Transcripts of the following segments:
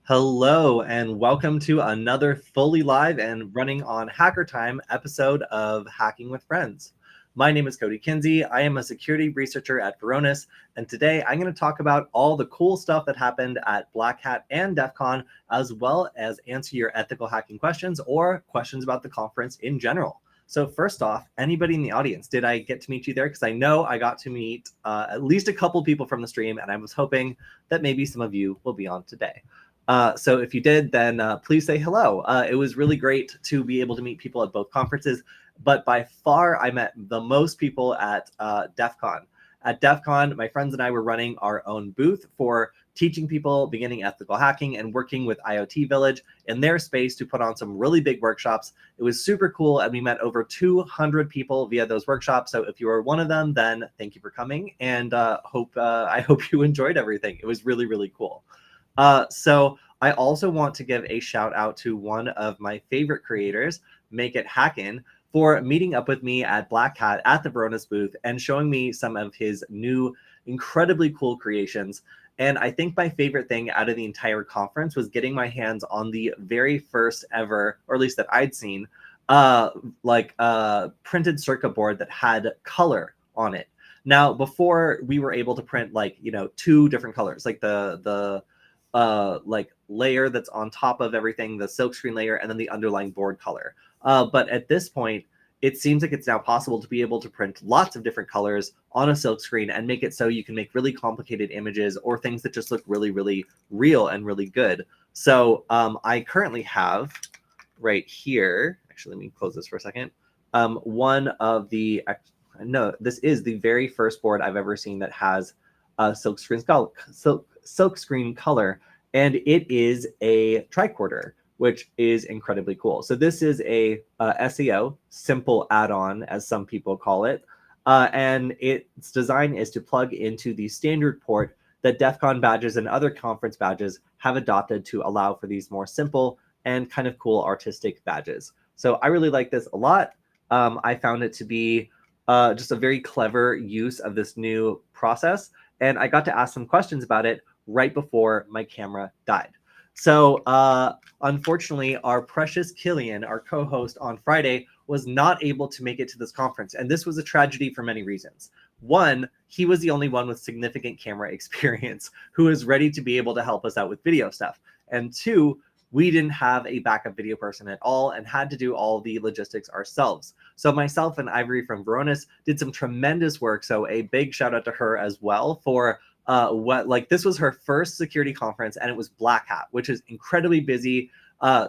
Hello and welcome to another fully live and running on Hacker Time episode of Hacking with Friends. My name is Kody Kinzie. I am a security researcher at Varonis, and today I'm going to talk about all the cool stuff that happened at Blackhat and Defcon, as well as answer your ethical hacking questions or questions about the conference in general. So first off, anybody in the audience, did I get to meet you there? Because I know I got to meet at least a couple people from the stream, and I was hoping that maybe some of you will be on today. So if you did, then please say hello. It was really great to be able to meet people at both conferences, but by far I met the most people at Defcon. At Defcon, my friends and I were running our own booth for teaching people beginning ethical hacking and working with IoT Village in their space to put on some really big workshops. It was super cool, and we met over 200 people via those workshops. So if you were one of them, then thank you for coming, and I hope you enjoyed everything. It was really, really cool. So I also want to give a shout out to one of my favorite creators, Make It Hackin', for meeting up with me at Blackhat at the Varonis booth and showing me some of his new incredibly cool creations. And I think my favorite thing out of the entire conference was getting my hands on the very first ever, or at least that I'd seen, printed circuit board that had color on it. Now, before we were able to print two different colors, like the layer that's on top of everything, the silkscreen layer, and then the underlying board color. But at this point, it seems like it's now possible to be able to print lots of different colors on a silkscreen and make it so you can make really complicated images or things that just look really, really real and really good. So I currently have right here, actually, let me close this for a second. One of the, no, this is the very first board I've ever seen that has silkscreen color, and it is a tricorder, which is incredibly cool. So this is a SEO, simple add-on, as some people call it, and its design is to plug into the standard port that DEF CON badges and other conference badges have adopted to allow for these more simple and kind of cool artistic badges. So I really like this a lot. I found it to be just a very clever use of this new process, and I got to ask some questions about it right before my camera died. So unfortunately, our precious Killian, our co-host on Friday, was not able to make it to this conference. And this was a tragedy for many reasons. One, he was the only one with significant camera experience who was ready to be able to help us out with video stuff. And two, we didn't have a backup video person at all and had to do all the logistics ourselves. So myself and Ivory from Varonis did some tremendous work. So a big shout out to her as well for this was her first security conference, and it was Blackhat, which is incredibly busy,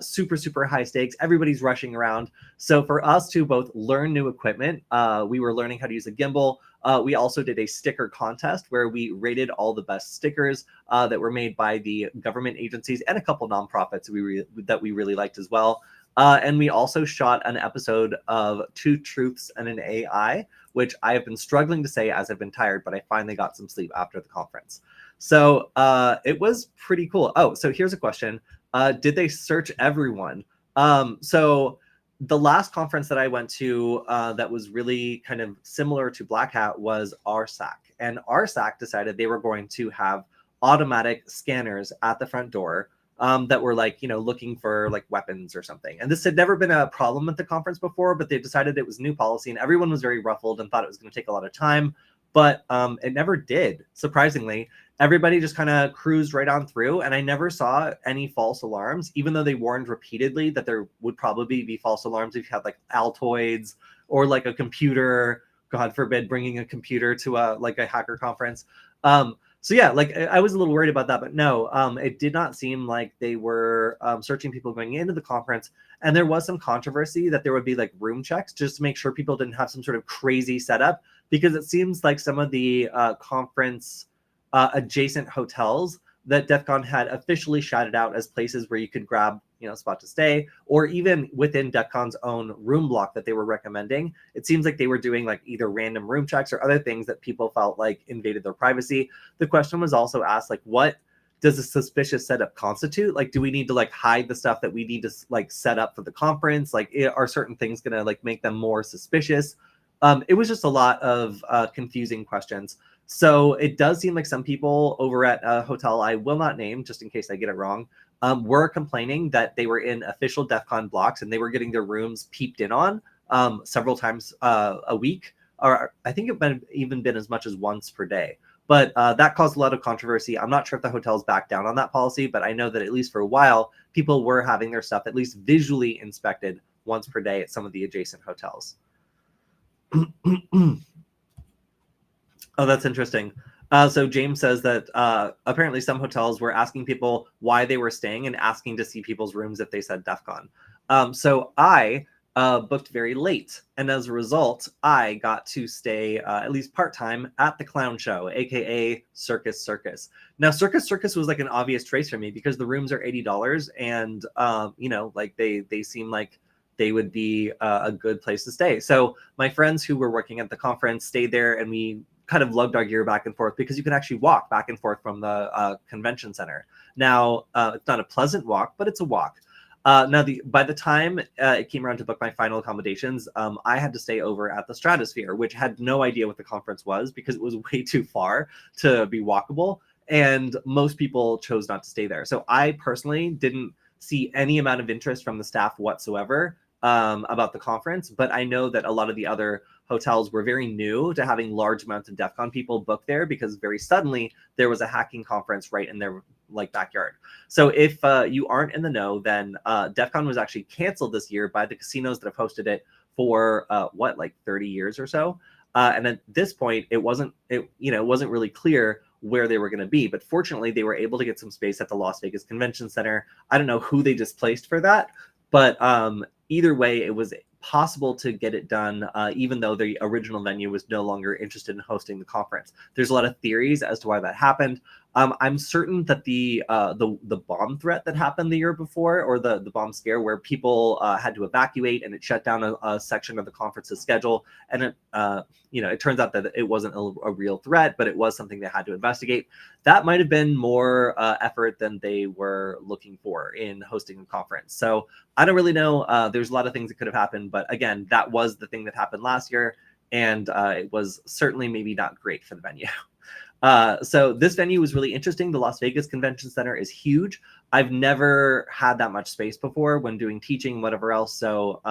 super high stakes. Everybody's rushing around. So for us to both learn new equipment, we were learning how to use a gimbal. We also did a sticker contest where we rated all the best stickers that were made by the government agencies and a couple nonprofits that we really liked as well. And we also shot an episode of Two Truths and an AI, which I have been struggling to say as I've been tired, but I finally got some sleep after the conference. So it was pretty cool. Oh, so here's a question. Did they search everyone? So the last conference that I went to that was really kind of similar to Blackhat was RSAC. And RSAC decided they were going to have automatic scanners at the front door that were looking for weapons or something. And this had never been a problem at the conference before, but they decided it was new policy, and everyone was very ruffled and thought it was going to take a lot of time, but it never did. Surprisingly, everybody just kind of cruised right on through, and I never saw any false alarms, even though they warned repeatedly that there would probably be false alarms if you had Altoids or a computer, God forbid, bringing a computer to a hacker conference. So yeah, I was a little worried about that, but no, it did not seem like they were searching people going into the conference. And there was some controversy that there would be room checks just to make sure people didn't have some sort of crazy setup, because it seems like some of the conference adjacent hotels that DEF CON had officially shouted out as places where you could grab a spot to stay, or even within DEF CON's own room block that they were recommending. It seems like they were doing either random room checks or other things that people felt invaded their privacy. The question was also asked, what does a suspicious setup constitute? Do we need to hide the stuff that we need to set up for the conference? Are certain things gonna make them more suspicious? It was just a lot of confusing questions. So it does seem like some people over at a hotel I will not name, just in case I get it wrong, were complaining that they were in official Defcon blocks and they were getting their rooms peeped in on several times a week, or I think it might have even been as much as once per day. But that caused a lot of controversy. I'm not sure if the hotels backed down on that policy, but I know that at least for a while, people were having their stuff at least visually inspected once per day at some of the adjacent hotels. Oh, that's interesting. So James says that apparently some hotels were asking people why they were staying and asking to see people's rooms if they said DEFCON. So I booked very late, and as a result, I got to stay at least part-time at the clown show, aka Circus Circus. Now, Circus Circus was like an obvious choice for me because the rooms are $80, and you know, like they seem like they would be a good place to stay. So my friends who were working at the conference stayed there, and we kind of lugged our gear back and forth because you can actually walk back and forth from the convention center. Now, it's not a pleasant walk, but it's a walk. Now, by the time it came around to book my final accommodations, I had to stay over at the Stratosphere, which had no idea what the conference was because it was way too far to be walkable. And most people chose not to stay there. So I personally didn't see any amount of interest from the staff whatsoever about the conference. But I know that a lot of the other hotels were very new to having large amounts of DEF CON people book there because very suddenly there was a hacking conference right in their like backyard. So if you aren't in the know, then DEF CON was actually canceled this year by the casinos that have hosted it for like 30 years or so. And at this point, it wasn't really clear where they were going to be. But fortunately, they were able to get some space at the Las Vegas Convention Center. I don't know who they displaced for that, but either way, it was possible to get it done, even though the original venue was no longer interested in hosting the conference. There's a lot of theories as to why that happened. I'm certain that the bomb threat that happened the year before, or the bomb scare where people had to evacuate and it shut down a section of the conference's schedule, and it it turns out that it wasn't a real threat, but it was something they had to investigate. That might have been more effort than they were looking for in hosting a conference. So I don't really know. There's a lot of things that could have happened, but again, that was the thing that happened last year, and it was certainly maybe not great for the venue. So this venue was really interesting. The Las Vegas Convention Center is huge. I've never had that much space before when doing teaching, whatever else. So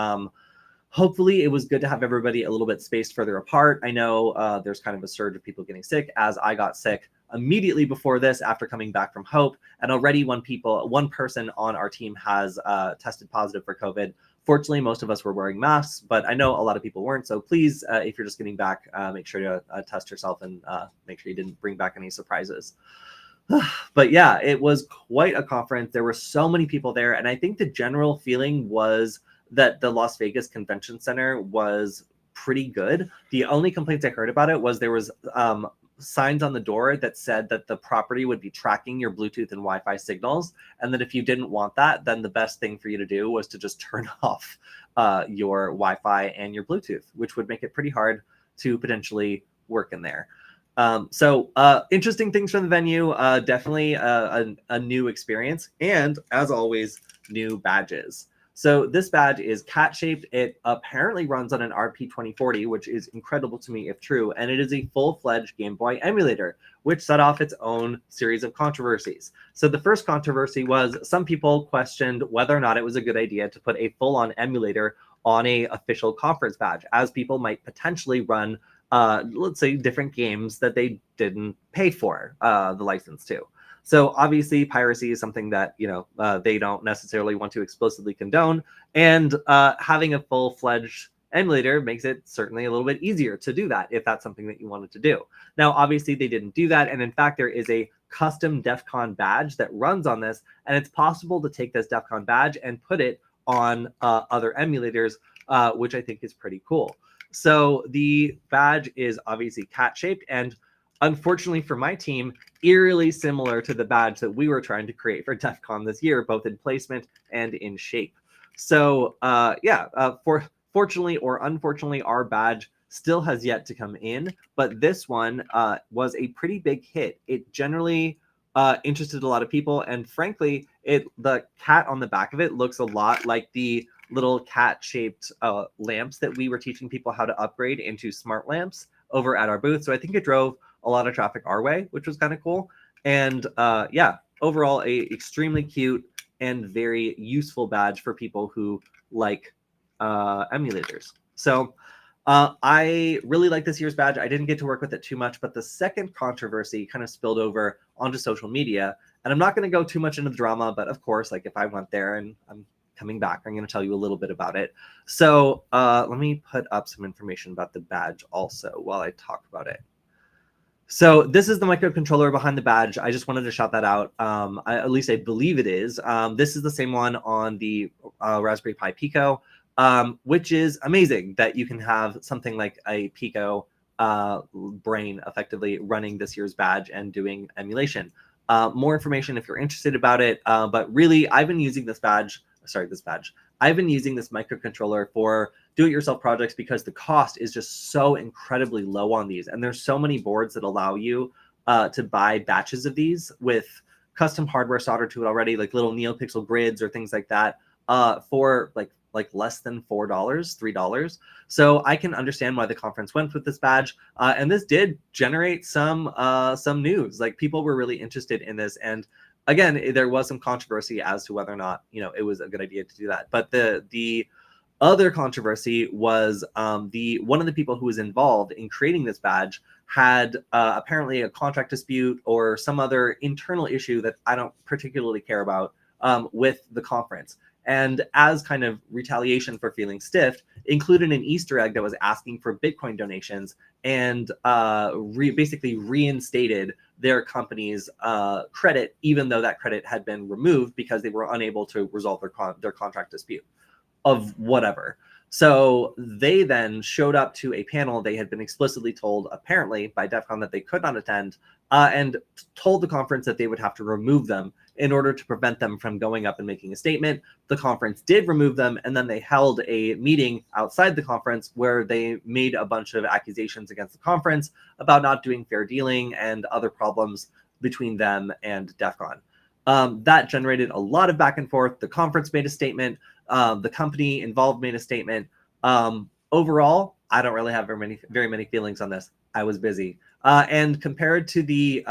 hopefully it was good to have everybody a little bit spaced further apart. I know there's kind of a surge of people getting sick, as I got sick immediately before this after coming back from Hope. And already one person on our team has tested positive for COVID. Fortunately, most of us were wearing masks, but I know a lot of people weren't. So please, if you're just getting back, make sure to test yourself and make sure you didn't bring back any surprises. But yeah, it was quite a conference. There were so many people there. And I think the general feeling was that the Las Vegas Convention Center was pretty good. The only complaints I heard about it was there was signs on the door that said that the property would be tracking your Bluetooth and Wi-Fi signals, and that if you didn't want that, then the best thing for you to do was to just turn off your Wi-Fi and your Bluetooth, which would make it pretty hard to potentially work in there. So interesting things from the venue, definitely a new experience, and as always, new badges. So this badge is cat-shaped. It apparently runs on an RP2040, which is incredible to me if true, and it is a full-fledged Game Boy emulator, which set off its own series of controversies. So the first controversy was some people questioned whether or not it was a good idea to put a full-on emulator on a official conference badge, as people might potentially run, let's say, different games that they didn't pay for the license to. So obviously piracy is something that, they don't necessarily want to explicitly condone. And having a full-fledged emulator makes it certainly a little bit easier to do that if that's something that you wanted to do. Now, obviously they didn't do that. And in fact, there is a custom DEFCON badge that runs on this. And it's possible to take this DEFCON badge and put it on other emulators, which I think is pretty cool. So the badge is obviously cat-shaped, and unfortunately for my team, eerily similar to the badge that we were trying to create for DEF CON this year, both in placement and in shape. So fortunately or unfortunately, our badge still has yet to come in, but this one was a pretty big hit. It generally interested a lot of people, and frankly, the cat on the back of it looks a lot like the little cat-shaped lamps that we were teaching people how to upgrade into smart lamps over at our booth. So I think it drove a lot of traffic our way, which was kind of cool. And yeah, overall, a extremely cute and very useful badge for people who like emulators. So I really like this year's badge. I didn't get to work with it too much, but the second controversy kind of spilled over onto social media. And I'm not going to go too much into the drama, but of course, like if I went there and I'm coming back, I'm going to tell you a little bit about it. So let me put up some information about the badge also while I talk about it. So this is the microcontroller behind the badge. I just wanted to shout that out. At least I believe it is. This is the same one on the Raspberry Pi Pico, which is amazing that you can have something like a Pico brain effectively running this year's badge and doing emulation. More information if you're interested about it. But really, I've been using this badge. I've been using this microcontroller for do-it-yourself projects because the cost is just so incredibly low on these. And there's so many boards that allow you to buy batches of these with custom hardware soldered to it already, like little NeoPixel grids or things like that, for like less than $4, $3. So I can understand why the conference went with this badge. And this did generate some news. Like people were really interested in this. And again, there was some controversy as to whether or not, it was a good idea to do that. But the other controversy was one of the people who was involved in creating this badge had apparently a contract dispute or some other internal issue that I don't particularly care about with the conference. And as kind of retaliation for feeling stiffed, included an Easter egg that was asking for Bitcoin donations and basically reinstated their company's credit, even though that credit had been removed because they were unable to resolve their contract dispute of whatever. So they then showed up to a panel they had been explicitly told, apparently, by Defcon that they could not attend, and told the conference that they would have to remove them in order to prevent them from going up and making a statement. The conference did remove them, and then they held a meeting outside the conference where they made a bunch of accusations against the conference about not doing fair dealing and other problems between them and Defcon. That generated a lot of back and forth. The conference made a statement. The company involved made a statement. Overall, I don't really have very many feelings on this. I was busy. And compared to the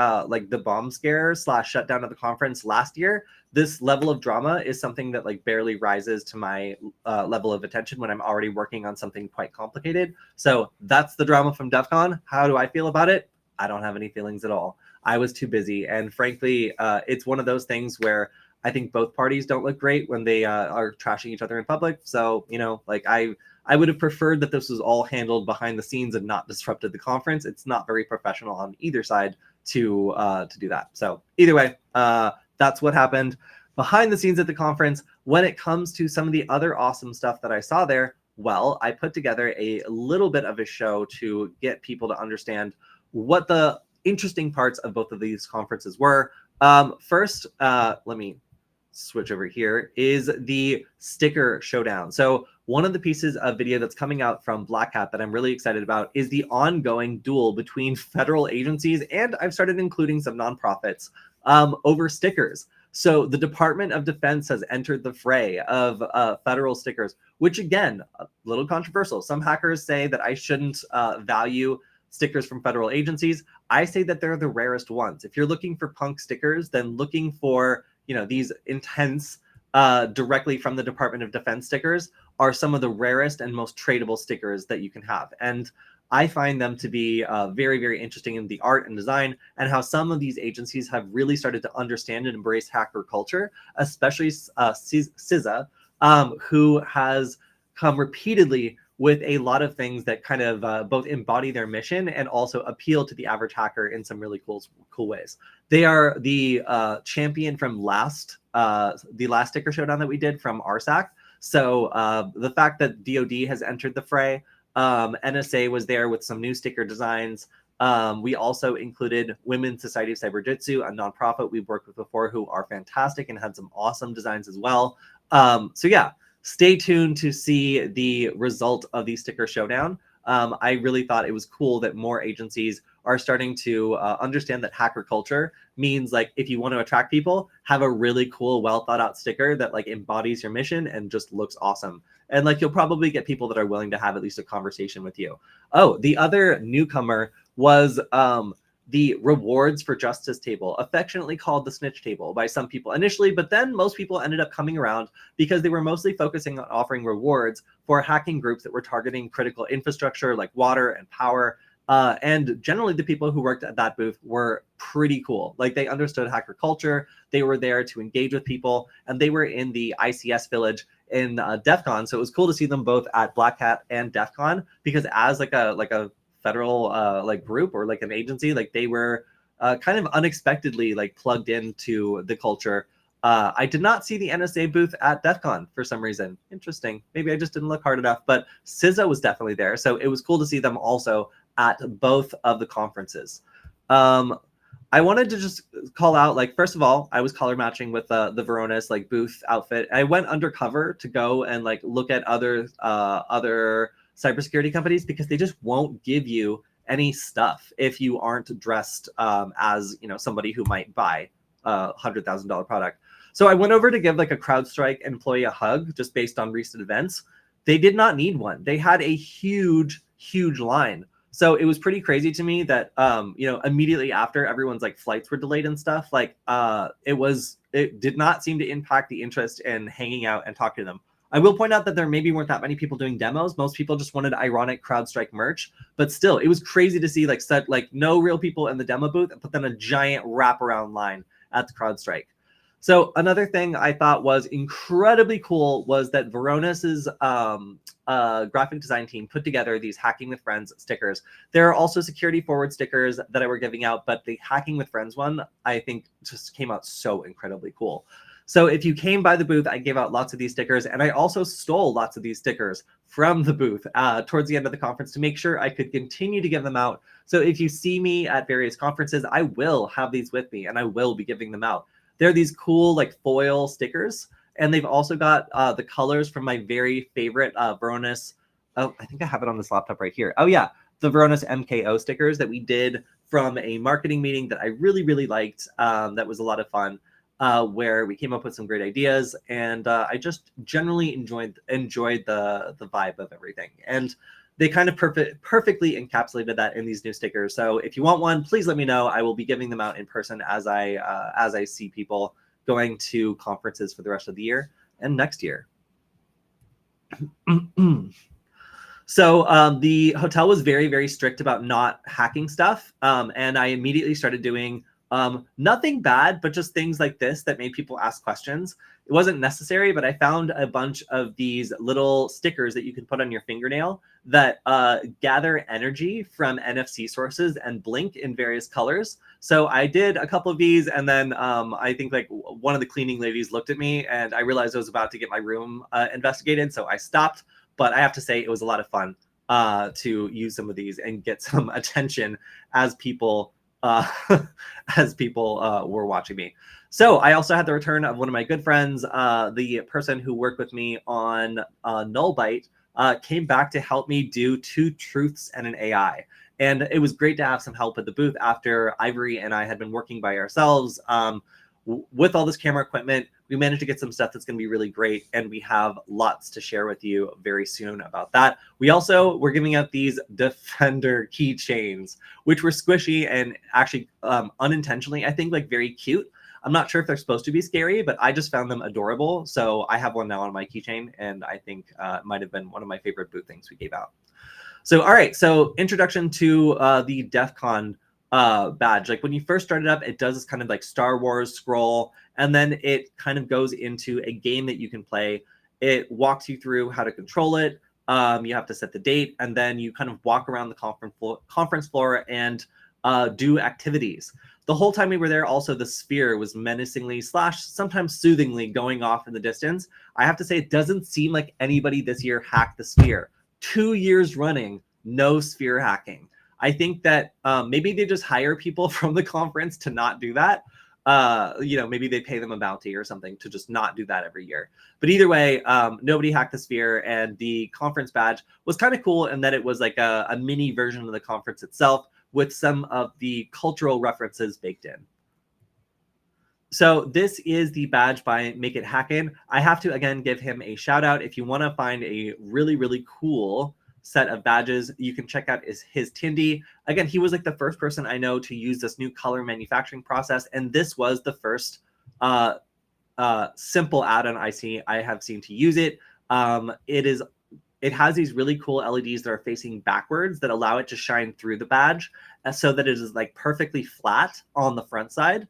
bomb scare / shutdown of the conference last year, this level of drama is something that barely rises to my level of attention when I'm already working on something quite complicated. So that's the drama from DEFCON. How do I feel about it? I don't have any feelings at all. I was too busy. And frankly, it's one of those things where I think both parties don't look great when they are trashing each other in public. So, I would have preferred that this was all handled behind the scenes and not disrupted the conference. It's not very professional on either side to do that. So either way, that's what happened behind the scenes at the conference. When it comes to some of the other awesome stuff that I saw there, well, I put together a little bit of a show to get people to understand what the interesting parts of both of these conferences were. First, let me switch over here, is the sticker showdown. So one of the pieces of video that's coming out from Blackhat that I'm really excited about is the ongoing duel between federal agencies, and I've started including some nonprofits, over stickers. So the Department of Defense has entered the fray of federal stickers, which again, a little controversial. Some hackers say that I shouldn't value stickers from federal agencies. I say that they're the rarest ones. If you're looking for punk stickers, then looking for these intense directly from the Department of Defense stickers are some of the rarest and most tradable stickers that you can have. And I find them to be very, very interesting in the art and design, and how some of these agencies have really started to understand and embrace hacker culture, especially CISA, who has come repeatedly with a lot of things that kind of both embody their mission and also appeal to the average hacker in some really cool ways. They are the champion from the last sticker showdown that we did from RSAC. So the fact that DoD has entered the fray, NSA was there with some new sticker designs. We also included Women's Society of Cyberjitsu, a nonprofit we've worked with before, who are fantastic and had some awesome designs as well. So yeah, stay tuned to see the result of the sticker showdown. I really thought it was cool that more agencies are starting to understand that hacker culture means, if you want to attract people, have a really cool, well thought out sticker that embodies your mission and just looks awesome. And you'll probably get people that are willing to have at least a conversation with you. Oh, the other newcomer was the rewards for justice table, affectionately called the snitch table by some people initially, but then most people ended up coming around because they were mostly focusing on offering rewards for hacking groups that were targeting critical infrastructure like water and power. And generally the people who worked at that booth were pretty cool. Like they understood hacker culture, they were there to engage with people, and they were in the ICS village in Defcon. So it was cool to see them both at Blackhat and Defcon, because as like a federal like group or like an agency, like they were kind of unexpectedly like plugged into the culture. I did not see the NSA booth at Defcon for some reason. Interesting. Maybe I just didn't look hard enough, but CISA was definitely there. So it was cool to see them also at both of the conferences. I wanted to just call out, like, first of all, I was color matching with the Varonis like booth outfit. I went undercover to go and like look at other cybersecurity companies, because they just won't give you any stuff if you aren't dressed as, you know, somebody who might buy a $100,000 product. So I went over to give like a CrowdStrike employee a hug just based on recent events. They did not need one. They had a huge line. So it was pretty crazy to me that, you know, immediately after everyone's like flights were delayed and stuff, like it did not seem to impact the interest in hanging out and talking to them. I will point out that there maybe weren't that many people doing demos. Most people just wanted ironic CrowdStrike merch, but still, it was crazy to see like no real people in the demo booth, but then a giant wraparound line at the CrowdStrike. So another thing I thought was incredibly cool was that Varonis's graphic design team put together these Hacking with Friends stickers. There are also security forward stickers that I were giving out, but the Hacking with Friends one, I think just came out so incredibly cool. So if you came by the booth, I gave out lots of these stickers, and I also stole lots of these stickers from the booth towards the end of the conference to make sure I could continue to give them out. So if you see me at various conferences, I will have these with me, and I will be giving them out. They're these cool like foil stickers, and they've also got the colors from my very favorite Varonis. Oh, I think I have it on this laptop right here. Oh yeah, the Varonis MKO stickers that we did from a marketing meeting that I really liked. That was a lot of fun. Where we came up with some great ideas, and I just generally enjoyed the vibe of everything. And they kind of perfectly encapsulated that in these new stickers. So if you want one, please let me know. I will be giving them out in person as I see people going to conferences for the rest of the year and next year. So the hotel was very strict about not hacking stuff, and I immediately started doing nothing bad, but just things like this that made people ask questions. It wasn't necessary, but I found a bunch of these little stickers that you can put on your fingernail that gather energy from NFC sources and blink in various colors. So I did a couple of these, and then I think like one of the cleaning ladies looked at me, and I realized I was about to get my room investigated, so I stopped. But I have to say it was a lot of fun to use some of these and get some attention as people were watching me. So I also had the return of one of my good friends, the person who worked with me on Nullbyte, came back to help me do 2 truths and an AI. And it was great to have some help at the booth after Ivory and I had been working by ourselves. With all this camera equipment, we managed to get some stuff that's going to be really great, and we have lots to share with you very soon about that. We also were giving out these Defender keychains, which were squishy and actually unintentionally, I think, like very cute. I'm not sure if they're supposed to be scary, but I just found them adorable. So I have one now on my keychain, and I think it might have been one of my favorite booth things we gave out. So, all right. So introduction to the Defcon badge. Like when you first start it up, it does this kind of like Star Wars scroll, and then it kind of goes into a game that you can play. It walks you through how to control it. You have to set the date, and then you kind of walk around the conference floor and do activities. The whole time we were there, also the sphere was menacingly / sometimes soothingly going off in the distance. I have to say, it doesn't seem like anybody this year hacked the sphere. 2 years running, no sphere hacking. I think that maybe they just hire people from the conference to not do that. You know, maybe they pay them a bounty or something to just not do that every year. But either way, nobody hacked the sphere, and the conference badge was kind of cool in that it was like a mini version of the conference itself with some of the cultural references baked in. So this is the badge by Make It Hackin'. I have to, again, give him a shout out. If you want to find a really cool set of badges. You can check out his Tindy. Again, he was like the first person I know to use this new color manufacturing process, and this was the first simple add-on I have seen to use it. It has these really cool LEDs that are facing backwards that allow it to shine through the badge so that it is like perfectly flat on the front side.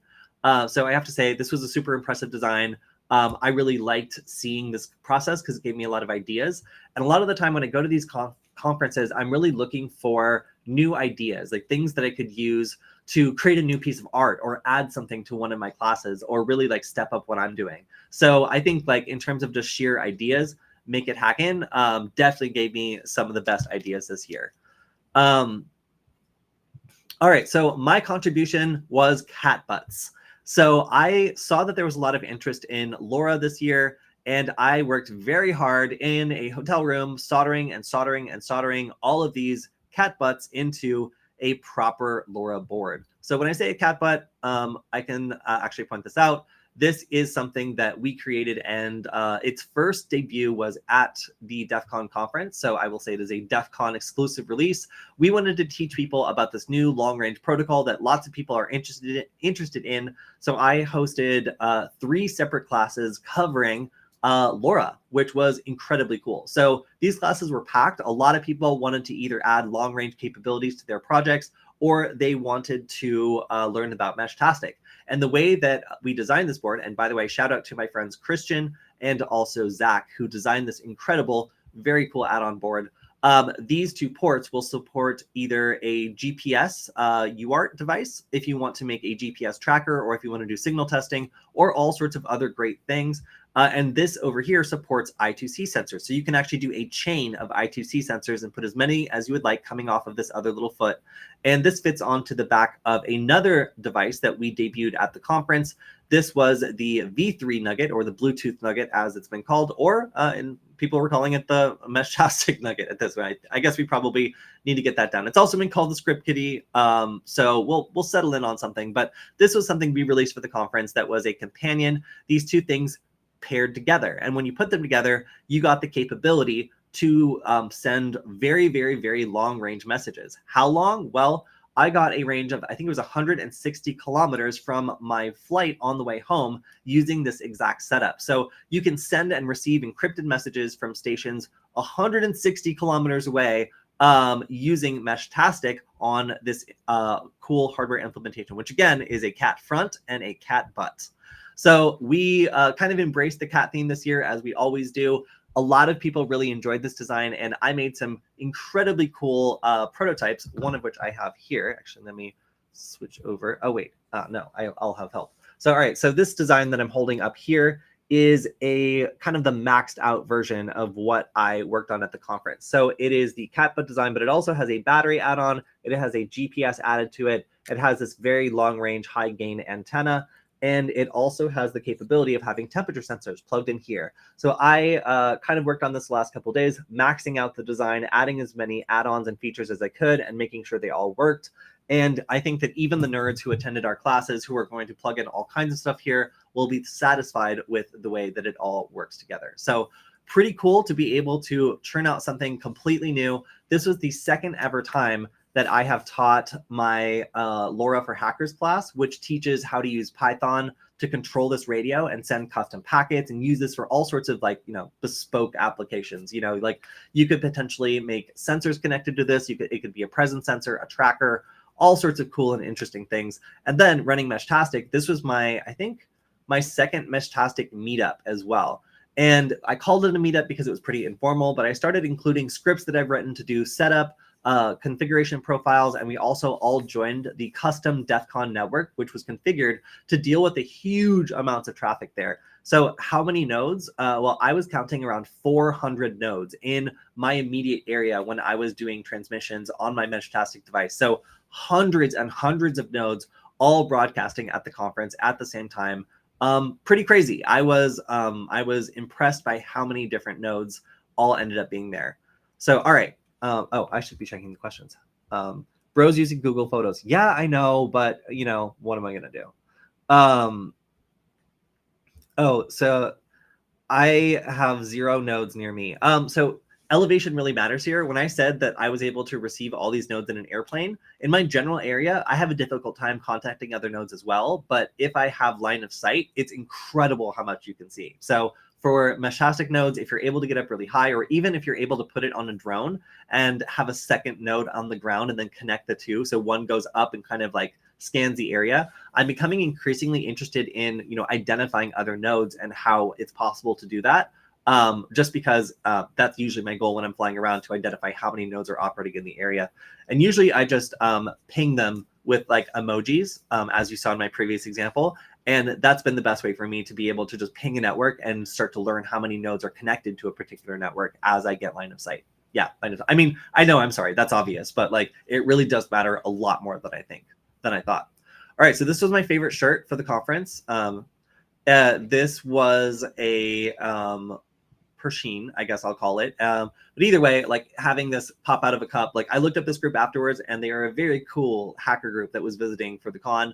So I have to say this was a super impressive design. I really liked seeing this process because it gave me a lot of ideas. And a lot of the time when I go to these conferences, I'm really looking for new ideas, like things that I could use to create a new piece of art or add something to one of my classes or really like step up what I'm doing. So I think like in terms of just sheer ideas, Make It Happen definitely gave me some of the best ideas this year. All right, so my contribution was cat butts. So I saw that there was a lot of interest in LoRa this year, and I worked very hard in a hotel room, soldering all of these cat butts into a proper LoRa board. So when I say a cat butt, I can actually point this out. This is something that we created, and its first debut was at the Defcon conference. So I will say it is a Defcon exclusive release. We wanted to teach people about this new long-range protocol that lots of people are interested in. So I hosted 3 separate classes covering LoRa, which was incredibly cool. So these classes were packed. A lot of people wanted to either add long-range capabilities to their projects, or they wanted to learn about Meshtastic. And the way that we designed this board, and by the way, shout out to my friends Christian and also Zach, who designed this incredible, very cool add-on board. These 2 ports will support either a GPS UART device if you want to make a GPS tracker, or if you want to do signal testing, or all sorts of other great things. And this over here supports I2C sensors. So you can actually do a chain of I2C sensors and put as many as you would like coming off of this other little foot. And this fits onto the back of another device that we debuted at the conference. This was the V3 Nugget, or the Bluetooth Nugget as it's been called, or and people were calling it the Meshtastic Nugget at this point. I guess we probably need to get that down. It's also been called the Script Kitty, so we'll settle in on something. But this was something we released for the conference that was a companion. These 2 things paired together, and when you put them together, you got the capability to send very, very, very long range messages. How long? Well, I got a range of, I think it was 160 kilometers from my flight on the way home using this exact setup. So you can send and receive encrypted messages from stations 160 kilometers away using Meshtastic on this cool hardware implementation, which again is a cat front and a cat butt. So we kind of embraced the cat theme this year, as we always do. A lot of people really enjoyed this design, and I made some incredibly cool prototypes, one of which I have here. Actually, let me switch over. Oh, wait. No, I'll have help. So, all right. So this design that I'm holding up here is a kind of the maxed out version of what I worked on at the conference. So it is the cat butt design, but it also has a battery add-on. It has a GPS added to it. It has this very long range, high gain antenna. And it also has the capability of having temperature sensors plugged in here. So I kind of worked on this the last couple of days, maxing out the design, adding as many add-ons and features as I could, and making sure they all worked. And I think that even the nerds who attended our classes, who are going to plug in all kinds of stuff here, will be satisfied with the way that it all works together. So pretty cool to be able to churn out something completely new. This was the second ever time that I have taught my LoRa for Hackers class, which teaches how to use Python to control this radio and send custom packets and use this for all sorts of bespoke applications. Like you could potentially make sensors connected to this. It could be a presence sensor, a tracker, all sorts of cool and interesting things. And then running Meshtastic, this was I think my second Meshtastic meetup as well. And I called it a meetup because it was pretty informal, but I started including scripts that I've written to do setup, configuration profiles, and we also all joined the custom Defcon network, which was configured to deal with the huge amounts of traffic there. So how many nodes? Well, I was counting around 400 nodes in my immediate area when I was doing transmissions on my Meshtastic device. So hundreds and hundreds of nodes all broadcasting at the conference at the same time. Pretty crazy. I was impressed by how many different nodes all ended up being there. So, all right. Oh, I should be checking the questions. Bros using Google Photos. Yeah, I know, but what am I gonna do? Oh, so I have 0 nodes near me. So elevation really matters here. When I said that I was able to receive all these nodes in an airplane, in my general area, I have a difficult time contacting other nodes as well. But if I have line of sight, it's incredible how much you can see. So for Meshtastic nodes, if you're able to get up really high, or even if you're able to put it on a drone and have a second node on the ground and then connect the two, so one goes up and kind of like scans the area, I'm becoming increasingly interested in, you know, identifying other nodes and how it's possible to do that. Just because that's usually my goal when I'm flying around, to identify how many nodes are operating in the area. And usually I just ping them with like emojis, as you saw in my previous example. And that's been the best way for me to be able to just ping a network and start to learn how many nodes are connected to a particular network as I get line of sight. Yeah, I mean, I know, I'm sorry, that's obvious, but like it really does matter a lot more than I thought. All right, so this was my favorite shirt for the conference. This was a Pershing, I guess I'll call it. But either way, like having this pop out of a cup, like I looked up this group afterwards, and they are a very cool hacker group that was visiting for the con.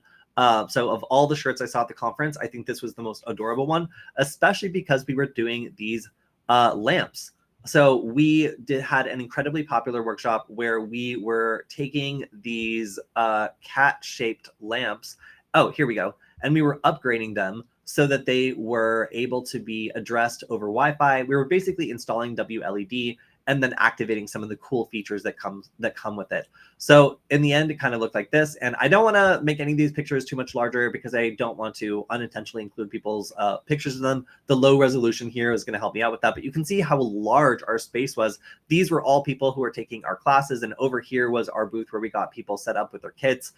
So of all the shirts I saw at the conference, I think this was the most adorable one, especially because we were doing these lamps. So we had an incredibly popular workshop where we were taking these cat-shaped lamps. Oh, here we go. And we were upgrading them so that they were able to be addressed over Wi-Fi. We were basically installing WLED and then activating some of the cool features that come with it. So in the end, it kind of looked like this. And I don't want to make any of these pictures too much larger because I don't want to unintentionally include people's pictures of them. The low resolution here is going to help me out with that. But you can see how large our space was. These were all people who were taking our classes. And over here was our booth where we got people set up with their kits.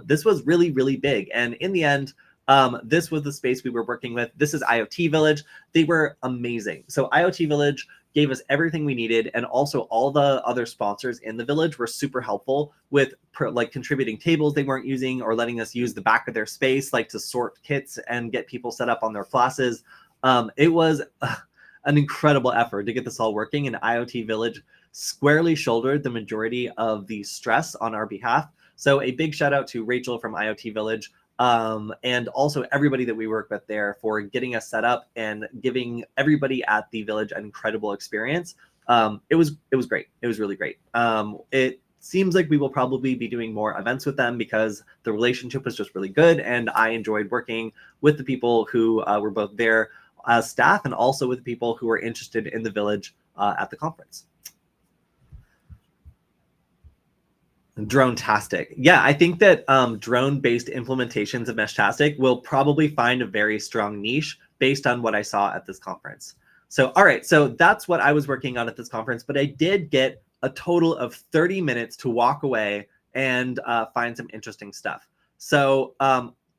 This was really, really big. And in the end, this was the space we were working with. This is IoT Village. They were amazing. So IoT Village gave us everything we needed, and also all the other sponsors in the village were super helpful with like contributing tables they weren't using, or letting us use the back of their space like to sort kits and get people set up on their classes. It was an incredible effort to get this all working, and IoT Village squarely shouldered the majority of the stress on our behalf. So a big shout out to Rachel from IoT Village, and also everybody that we work with there for getting us set up and giving everybody at the village an incredible experience. It was great. It was really great. It seems like we will probably be doing more events with them because the relationship was just really good, and I enjoyed working with the people who were both there as staff and also with the people who were interested in the village at the conference. Drone-tastic. Yeah, I think that drone-based implementations of Meshtastic will probably find a very strong niche based on what I saw at this conference. So, all right, so that's what I was working on at this conference, but I did get a total of 30 minutes to walk away and find some interesting stuff. So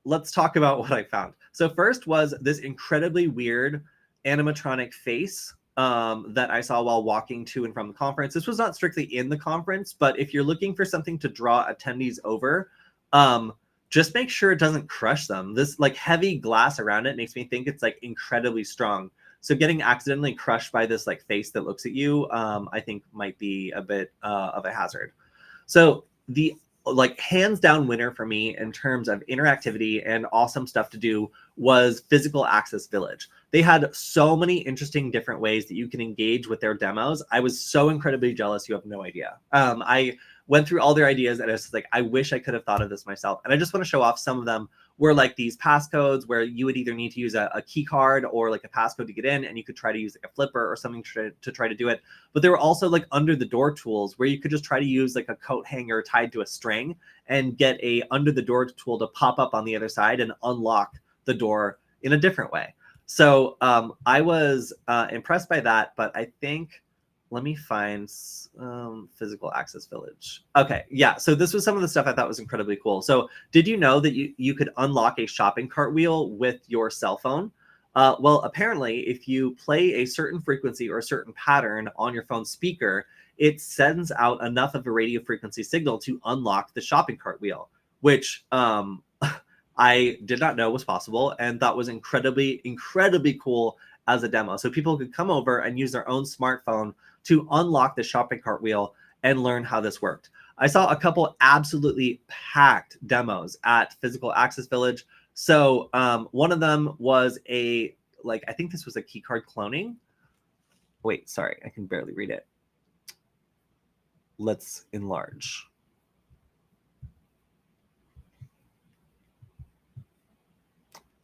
let's talk about what I found. So first was this incredibly weird animatronic face that I saw while walking to and from the conference. This was not strictly in the conference, but if you're looking for something to draw attendees over, just make sure it doesn't crush them. This like heavy glass around it makes me think it's like incredibly strong. So getting accidentally crushed by this like face that looks at you, I think might be a bit of a hazard. So the like hands down winner for me in terms of interactivity and awesome stuff to do was Physical Access Village. They had so many interesting different ways that you can engage with their demos. I was so incredibly jealous, you have no idea. I went through all their ideas and I was like, I wish I could have thought of this myself. And I just want to show off some of them. Were like these passcodes where you would either need to use a key card or like a passcode to get in, and you could try to use like a flipper or something to try to do it. But there were also like under the door tools where you could just try to use like a coat hanger tied to a string and get a under the door tool to pop up on the other side and unlock the door in a different way. So I was impressed by that, but I think, let me find Physical Access Village. Okay, yeah, so this was some of the stuff I thought was incredibly cool. So did you know that you could unlock a shopping cart wheel with your cell phone? Well, apparently, if you play a certain frequency or a certain pattern on your phone speaker, it sends out enough of a radio frequency signal to unlock the shopping cart wheel, which I did not know was possible and thought was incredibly, incredibly cool as a demo. So people could come over and use their own smartphone to unlock the shopping cart wheel and learn how this worked. I saw a couple absolutely packed demos at Physical Access Village. So one of them was I think this was a key card cloning. Wait, sorry, I can barely read it. let's enlarge.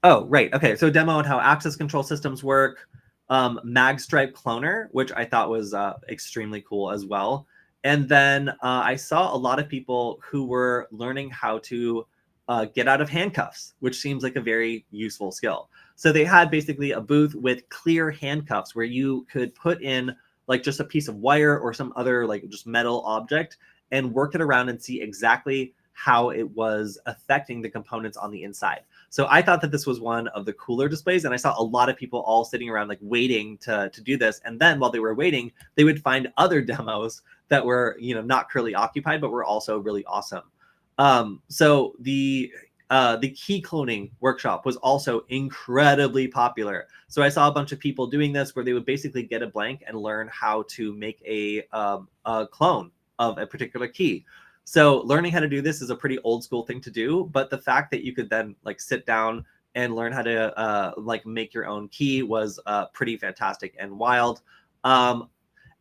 Oh, right. Okay. So demo on how access control systems work. Magstripe cloner, which I thought was extremely cool as well. And then I saw a lot of people who were learning how to get out of handcuffs, which seems like a very useful skill. So they had basically a booth with clear handcuffs where you could put in like just a piece of wire or some other like just metal object and work it around and see exactly how it was affecting the components on the inside. So I thought that this was one of the cooler displays, and I saw a lot of people all sitting around like waiting to do this. And then while they were waiting, they would find other demos that were, you know, not currently occupied, but were also really awesome. So the key cloning workshop was also incredibly popular. So I saw a bunch of people doing this where they would basically get a blank and learn how to make a clone of a particular key. So learning how to do this is a pretty old school thing to do, but the fact that you could then like sit down and learn how to like make your own key was pretty fantastic and wild. And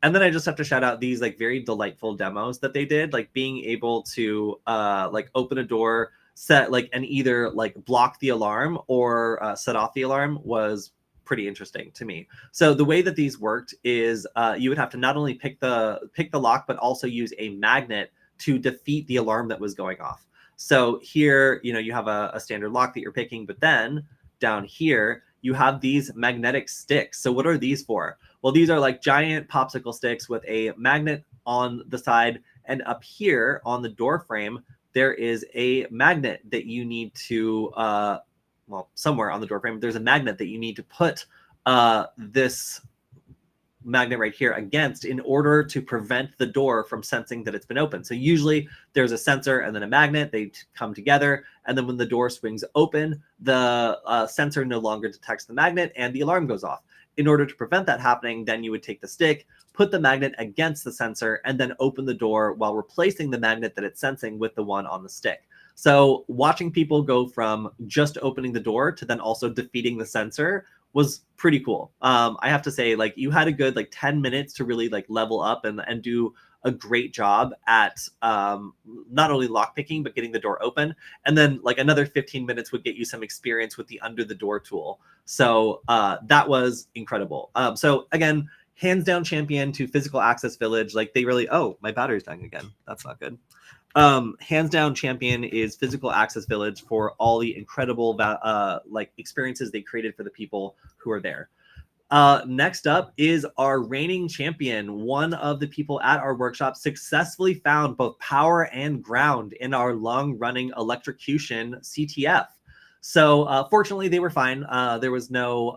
then I just have to shout out these like very delightful demos that they did, like being able to like open a door, set like and either like block the alarm or set off the alarm was pretty interesting to me. So the way that these worked is you would have to not only pick the lock, but also use a magnet to defeat the alarm that was going off. So here, you know, you have a standard lock that you're picking, but then down here, you have these magnetic sticks. So what are these for? Well, these are like giant popsicle sticks with a magnet on the side. And up here on the door frame, there is a magnet that you need to, well, somewhere on the door frame, there's a magnet that you need to put this magnet right here against in order to prevent the door from sensing that it's been opened. So usually there's a sensor and then a magnet, they come together, and then when the door swings open, the sensor no longer detects the magnet and the alarm goes off. In order to prevent that happening, then you would take the stick, put the magnet against the sensor, and then open the door while replacing the magnet that it's sensing with the one on the stick. So watching people go from just opening the door to then also defeating the sensor was pretty cool. I have to say, like, you had a good like 10 minutes to really like level up and do a great job at not only lockpicking, but getting the door open. And then like another 15 minutes would get you some experience with the under the door tool. So that was incredible. So again, hands down champion to Physical Access Village. Like they really, oh, my battery's dying again. That's not good. Hands down champion is Physical Access Village for all the incredible like experiences they created for the people who are there. Next up is our reigning champion. One of the people at our workshop successfully found both power and ground in our long-running electrocution CTF. So fortunately, they were fine. There was no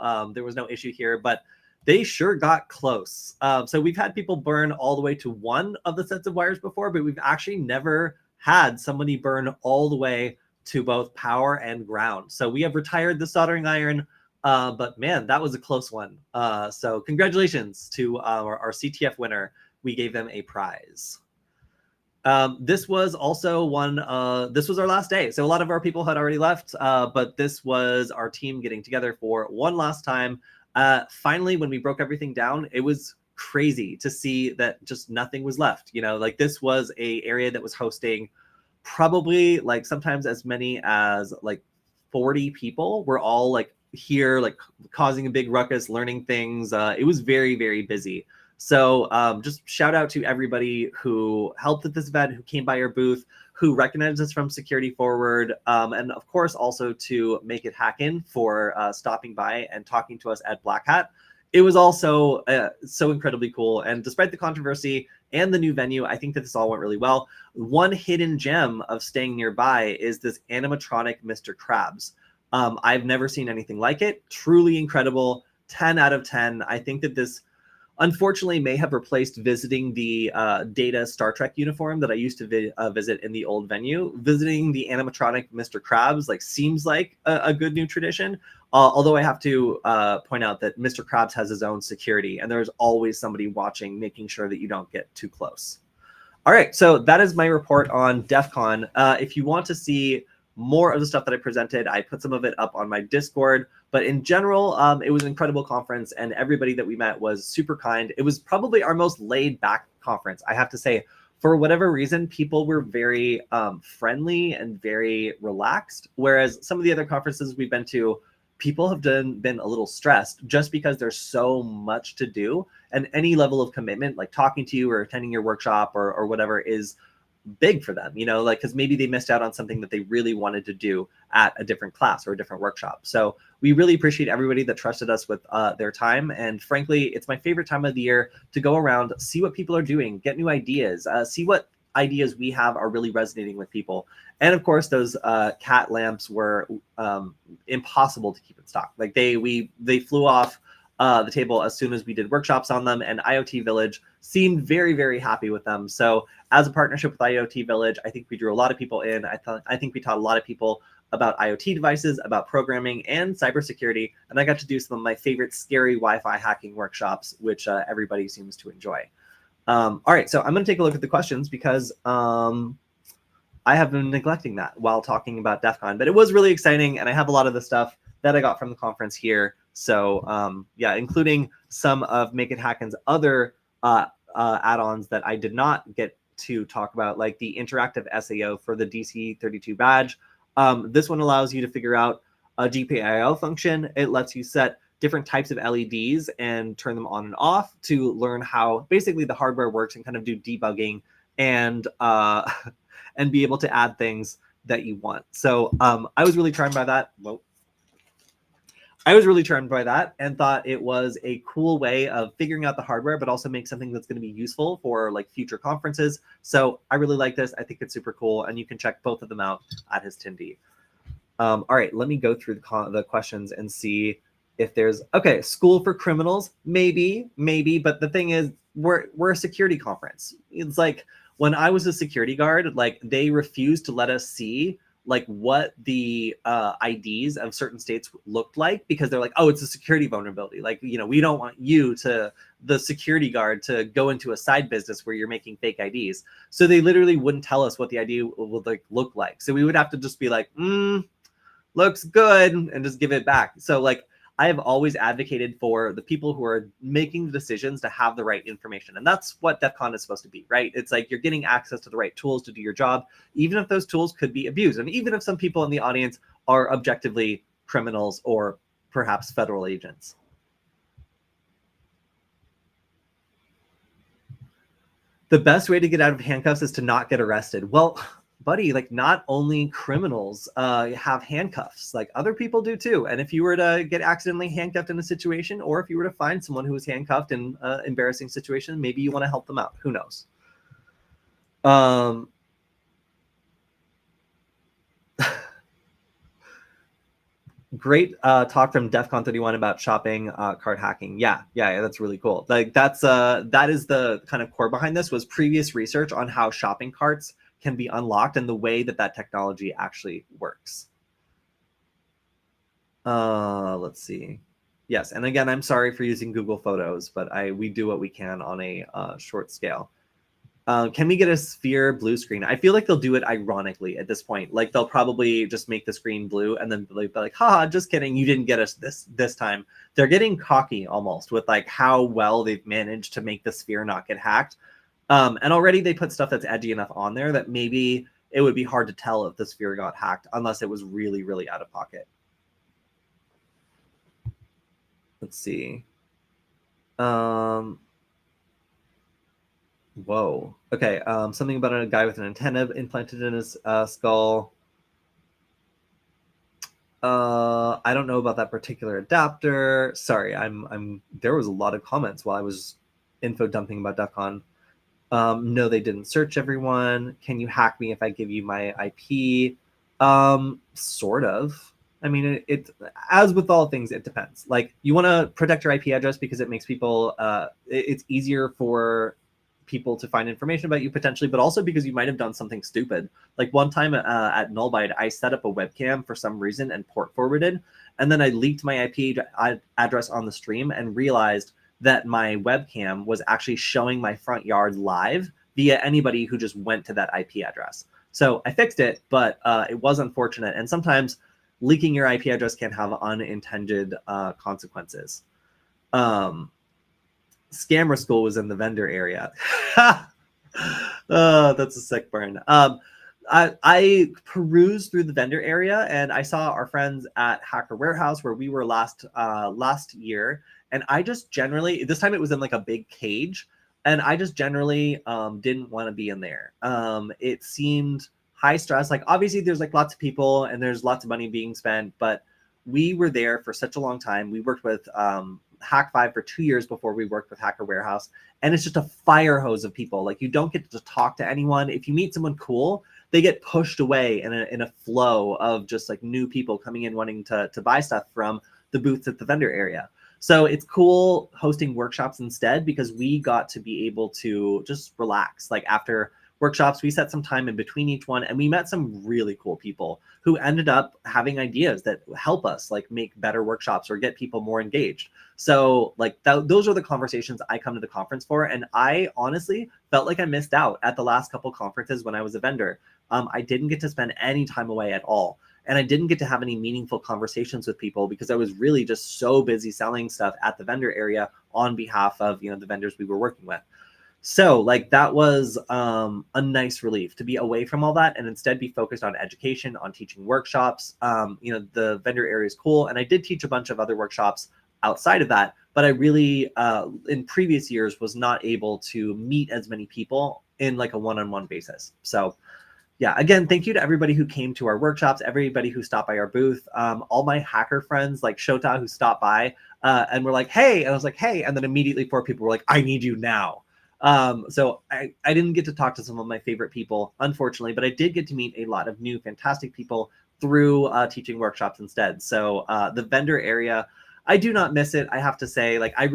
issue here, but they sure got close. So we've had people burn all the way to one of the sets of wires before, but we've actually never had somebody burn all the way to both power and ground. So we have retired the soldering iron, but man, that was a close one. So congratulations to our CTF winner. We gave them a prize. This was also this was our last day. So a lot of our people had already left, but this was our team getting together for one last time. Finally, when we broke everything down, it was crazy to see that just nothing was left. You know, like this was a area that was hosting probably like sometimes as many as like 40 people were all like here, like causing a big ruckus, learning things. It was very, very busy. So just shout out to everybody who helped at this event, who came by our booth, who recognized us from Security Forward, and of course also to Make It Hackin' for stopping by and talking to us at Blackhat. It was also so incredibly cool. And despite the controversy and the new venue, I think that this all went really well. One hidden gem of staying nearby is this animatronic Mr. Krabs. I've never seen anything like it. Truly incredible. 10 out of 10. I think that this unfortunately may have replaced visiting the Data Star Trek uniform that I used to visit in the old venue. Visiting the animatronic Mr. Krabs like seems like a good new tradition. Although I have to point out that Mr. Krabs has his own security, and there's always somebody watching, making sure that you don't get too close. All right, so that is my report on Defcon. If you want to see more of the stuff that I presented, I put some of it up on my Discord. But in general, it was an incredible conference, and everybody that we met was super kind. It was probably our most laid back conference, I have to say. for whatever reason, people were very friendly and very relaxed. Whereas some of the other conferences we've been to, people have been a little stressed just because there's so much to do, and any level of commitment, like talking to you or attending your workshop or whatever, is big for them, you know, like, because maybe they missed out on something that they really wanted to do at a different class or a different workshop. So we really appreciate everybody that trusted us with their time. And frankly, it's my favorite time of the year to go around, see what people are doing, get new ideas, see what ideas we have are really resonating with people. And of course, those cat lamps were impossible to keep in stock. Like they flew off the table as soon as we did workshops on them, and IoT Village seemed very, very happy with them. So as a partnership with IoT Village, I think we drew a lot of people in. I think we taught a lot of people about IoT devices, about programming and cybersecurity. And I got to do some of my favorite scary Wi-Fi hacking workshops, which everybody seems to enjoy. All right, so I'm going to take a look at the questions because I have been neglecting that while talking about DEF CON, but it was really exciting, and I have a lot of the stuff that I got from the conference here. So yeah, including some of Make It Hacken's other add-ons that I did not get to talk about, like the interactive SAO for the DC32 badge. This one allows you to figure out a GPIO function. It lets you set different types of LEDs and turn them on and off to learn how basically the hardware works and kind of do debugging and and be able to add things that you want. So I was really charmed by that. Whoa. I was really charmed by that and thought it was a cool way of figuring out the hardware, but also make something that's going to be useful for like future conferences. So I really like this. I think it's super cool, and you can check both of them out at his Tindy. All right, let me go through the questions and see if there's, okay, school for criminals, maybe, but the thing is, we're a security conference. It's like when I was a security guard, like they refused to let us see like what the IDs of certain states looked like, because they're like, oh, it's a security vulnerability. Like, you know, we don't want you to, the security guard, to go into a side business where you're making fake IDs. So they literally wouldn't tell us what the ID would like look like. So we would have to just be like, looks good, and just give it back. So like, I have always advocated for the people who are making the decisions to have the right information. And that's what DEF CON is supposed to be, right? It's like you're getting access to the right tools to do your job, even if those tools could be abused. And even if some people in the audience are objectively criminals or perhaps federal agents. The best way to get out of handcuffs is to not get arrested. Well, buddy, like not only criminals have handcuffs, like other people do too. And if you were to get accidentally handcuffed in a situation, or if you were to find someone who was handcuffed in an embarrassing situation, maybe you want to help them out. Who knows? Great talk from DEFCON 31 about shopping cart hacking. Yeah, that's really cool. Like that is the kind of core behind this, was previous research on how shopping carts can be unlocked and the way that technology actually works. Let's see. Yes, and again, I'm sorry for using Google Photos, but we do what we can on a short scale. Can we get a sphere blue screen? I feel like they'll do it ironically at this point. Like they'll probably just make the screen blue and then they'll be like, haha, just kidding, you didn't get us this time. They're getting cocky almost with like how well they've managed to make the sphere not get hacked. And already they put stuff that's edgy enough on there that maybe it would be hard to tell if the sphere got hacked unless it was really, really out of pocket. Let's see. Whoa. Okay. Something about a guy with an antenna implanted in his skull. I don't know about that particular adapter. Sorry, there was a lot of comments while I was info dumping about DEF CON. No, they didn't search everyone. Can you hack me if I give you my IP? Sort of. I mean, it as with all things, it depends. Like, you want to protect your IP address because it makes people, it's easier for people to find information about you potentially, but also because you might have done something stupid. Like one time at Nullbyte, I set up a webcam for some reason and port forwarded, and then I leaked my IP address on the stream and realized that my webcam was actually showing my front yard live via anybody who just went to that IP address. So I fixed it, but it was unfortunate. And sometimes leaking your IP address can have unintended consequences. Scammer School was in the vendor area. Oh, that's a sick burn. I perused through the vendor area and I saw our friends at Hacker Warehouse where we were last year, and I just generally, this time it was in like a big cage, and I just generally didn't want to be in there. It seemed high stress. Like obviously there's like lots of people and there's lots of money being spent, but we were there for such a long time. We worked with Hack5 for 2 years before we worked with Hacker Warehouse, and it's just a fire hose of people. Like you don't get to talk to anyone. If you meet someone cool, they get pushed away in a flow of just like new people coming in wanting to buy stuff from the booths at the vendor area. So it's cool hosting workshops instead because we got to be able to just relax. Like after workshops, we set some time in between each one, and we met some really cool people who ended up having ideas that help us like make better workshops or get people more engaged. So like those are the conversations I come to the conference for. And I honestly felt like I missed out at the last couple conferences when I was a vendor. I didn't get to spend any time away at all. And I didn't get to have any meaningful conversations with people because I was really just so busy selling stuff at the vendor area on behalf of, the vendors we were working with. So like that was a nice relief to be away from all that and instead be focused on education, on teaching workshops. The vendor area is cool. And I did teach a bunch of other workshops outside of that, but I really, in previous years, was not able to meet as many people in like a one-on-one basis. So yeah, again, thank you to everybody who came to our workshops, everybody who stopped by our booth, all my hacker friends like Shota who stopped by and were like, hey, and I was like, hey, and then immediately 4 people were like, I need you now. So I didn't get to talk to some of my favorite people, unfortunately, but I did get to meet a lot of new, fantastic people through teaching workshops instead. So the vendor area, I do not miss it. I have to say, like, I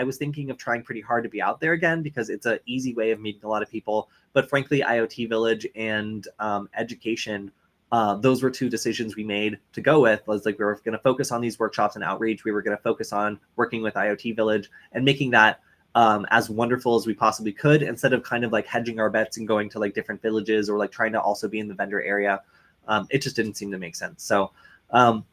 was thinking of trying pretty hard to be out there again because it's an easy way of meeting a lot of people. But frankly, IoT Village and education, those were 2 decisions we made to go with. Was like we were going to focus on these workshops and outreach. We were going to focus on working with IoT Village and making that as wonderful as we possibly could, instead of kind of like hedging our bets and going to like different villages or like trying to also be in the vendor area. It just didn't seem to make sense. So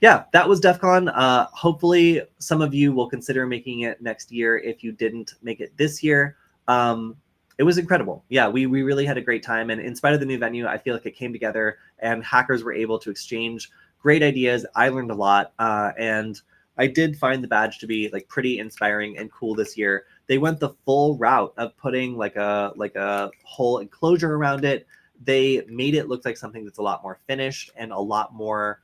yeah, that was DEF CON. Hopefully some of you will consider making it next year if you didn't make it this year. It was incredible. Yeah, we really had a great time. And in spite of the new venue, I feel like it came together and hackers were able to exchange great ideas. I learned a lot. And I did find the badge to be like pretty inspiring and cool this year. They went the full route of putting like a whole enclosure around it. They made it look like something that's a lot more finished and a lot more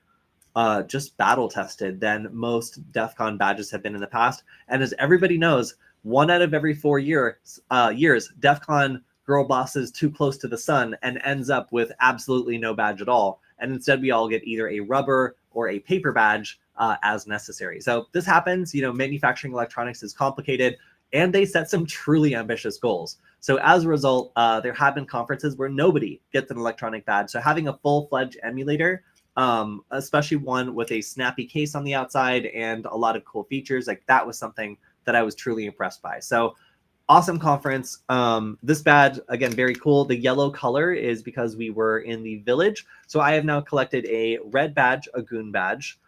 just battle tested than most DEF CON badges have been in the past. And as everybody knows, 1 out of every 4 years, DEF CON girl bosses too close to the sun and ends up with absolutely no badge at all. And instead we all get either a rubber or a paper badge as necessary. So this happens, manufacturing electronics is complicated and they set some truly ambitious goals. So as a result, there have been conferences where nobody gets an electronic badge. So having a full-fledged emulator, especially one with a snappy case on the outside and a lot of cool features, like that was something that I was truly impressed by. So awesome conference. This badge, again, very cool. The yellow color is because we were in the village. So I have now collected a red badge, a goon badge,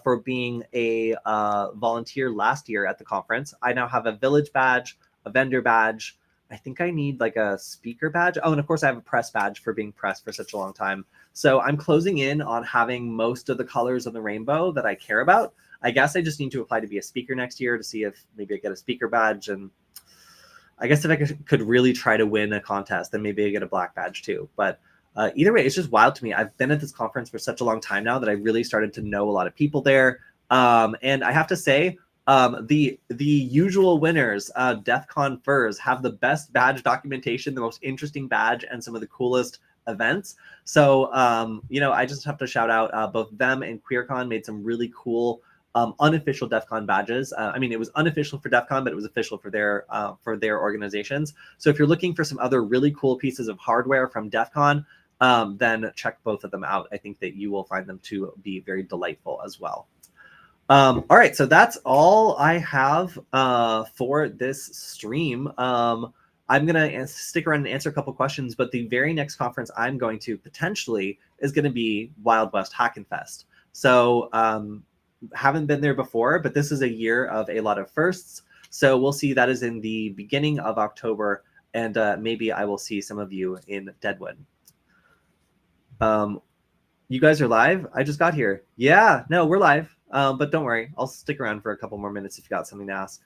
for being a volunteer last year at the conference. I now have a village badge, a vendor badge. I think I need like a speaker badge. Oh, and of course I have a press badge for being pressed for such a long time. So I'm closing in on having most of the colors of the rainbow that I care about. I guess I just need to apply to be a speaker next year to see if maybe I get a speaker badge. And I guess if I could really try to win a contest, then maybe I get a black badge too. But either way, it's just wild to me. I've been at this conference for such a long time now that I really started to know a lot of people there. And I have to say, the usual winners, DEF CON Furs, have the best badge documentation, the most interesting badge, and some of the coolest events. So, I just have to shout out both them and QueerCon made some really cool unofficial DEF CON badges. I mean, it was unofficial for DEF CON, but it was official for their organizations. So if you're looking for some other really cool pieces of hardware from DEF CON, then check both of them out. I think that you will find them to be very delightful as well. All right, so that's all I have for this stream. I'm going to stick around and answer a couple questions, but the very next conference I'm going to potentially is going to be Wild West Hackin' Fest. So haven't been there before, but this is a year of a lot of firsts. So we'll see. That is in the beginning of October. and maybe I will see some of you in Deadwood. You guys are live? I just got here. Yeah, no, we're live. But don't worry, I'll stick around for a couple more minutes if you got something to ask.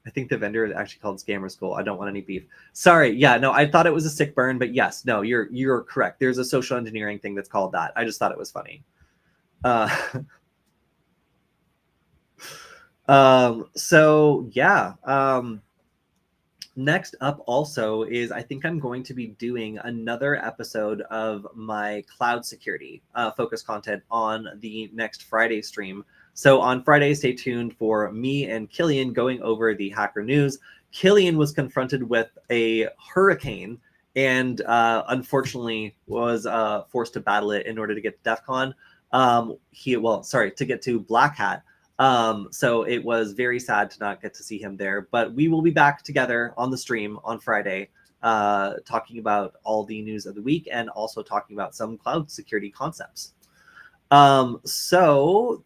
I think the vendor is actually called Scammer School. I don't want any beef. Sorry. Yeah, no, I thought it was a sick burn, but yes, no, you're correct. There's a social engineering thing that's called that. I just thought it was funny. So yeah. Next up also is I think I'm going to be doing another episode of my cloud security focus content on the next Friday stream. So on Friday, stay tuned for me and Killian going over the hacker news. Killian was confronted with a hurricane and unfortunately was forced to battle it in order to get to Defcon. To get to Blackhat. So it was very sad to not get to see him there, but we will be back together on the stream on Friday, talking about all the news of the week and also talking about some cloud security concepts. So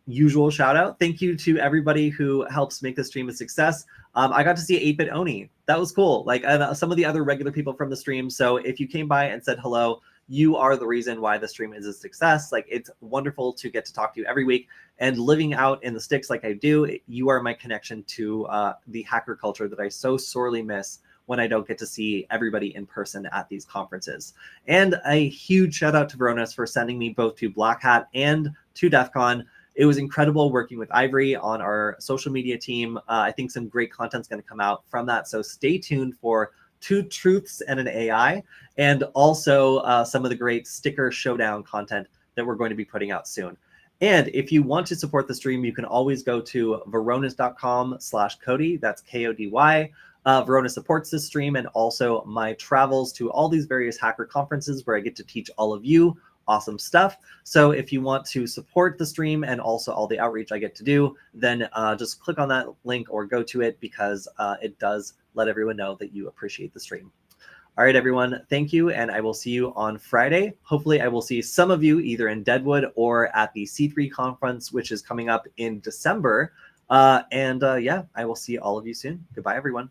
usual shout out. Thank you to everybody who helps make the stream a success. I got to see 8-Bit Oni. That was cool. Like some of the other regular people from the stream. So if you came by and said hello, you are the reason why the stream is a success. Like, it's wonderful to get to talk to you every week, and living out in the sticks like I do, you are my connection to the hacker culture that I so sorely miss when I don't get to see everybody in person at these conferences. And a huge shout out to Veronis for sending me both to Blackhat and to Defcon. It was incredible working with Ivory on our social media team. I think some great content's going to come out from that. So stay tuned for 2 truths and an AI, and also some of the great sticker showdown content that we're going to be putting out soon. And if you want to support the stream, you can always go to veronis.com/Kody. That's Kody. Veronis supports this stream and also my travels to all these various hacker conferences where I get to teach all of you awesome stuff. So if you want to support the stream and also all the outreach I get to do, then just click on that link or go to it, because it does let everyone know that you appreciate the stream. All right, everyone, thank you, and I will see you on Friday. Hopefully I will see some of you either in Deadwood or at the C3 conference, which is coming up in December. Yeah, I will see all of you soon. Goodbye, everyone.